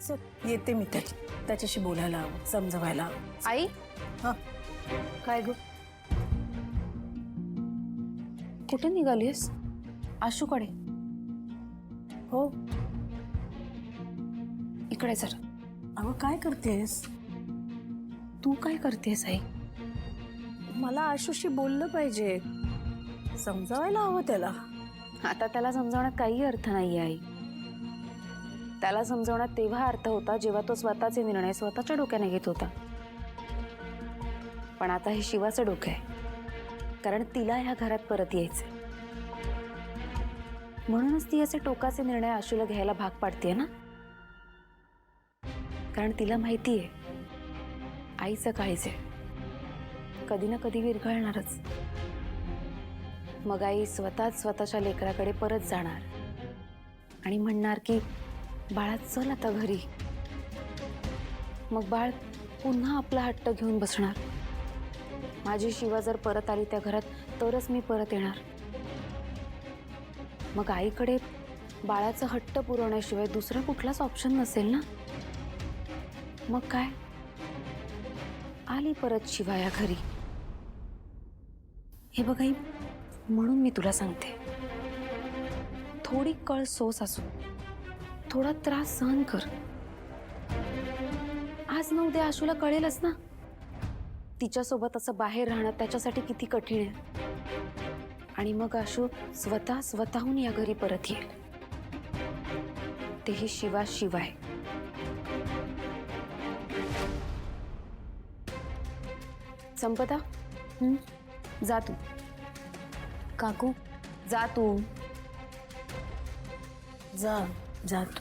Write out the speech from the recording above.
चल येते मी त्याच्याशी बोलायला समजवायला. आई हा काय ग? कुठे निघालीस? आशूकडे. हो इकडे जर. अगं काय करतेस? तू काय करतेस आई? मला आशूशी बोललं पाहिजे, समजावायला हवं त्याला. आता त्याला समजावण्यात काही अर्थ नाहीये आई. त्याला समजावण्यात तेव्हा अर्थ होता जेव्हा तो स्वतःचे निर्णय स्वतःच्या डोक्याने घेत होता. पण आता हे शिवाचं डोकं आहे, कारण तिला ह्या घरात परत यायचंय. म्हणूनच ती असे टोकाचे निर्णय आशूला घ्यायला भाग पाडतेय ना. कारण तिला माहितीये आईचं काळीज आहे, कधी ना कधी विरघळणारच. मग आई स्वतःच स्वतःच्या लेकराकडे परत जाणार आणि म्हणणार की बाळा चल आता घरी. मग बाळ पुन्हा आपला हट्ट घेऊन बसणार. माझी शिवा जर परत आली त्या घरात तरच मी परत येणार. मग आईकडे बाळाचा हट्ट पुरवण्याशिवाय दुसरा कुठलाच ऑप्शन नसेल ना. मग काय, आली परत शिवा या घरी. हे बघ आई, म्हणून मी तुला सांगते, थोडी कळ सोस असू, थोडा त्रास सहन कर. आज न उद्या आशूला कळेलच ना तिच्यासोबत असं बाहेर राहणं त्याच्यासाठी किती कठीण आहे. आणि मग आशू स्वतःहून या घरी परत येईल, तेही शिवाय. संपदा, जा तू. काकू जा तू. जा जा तू.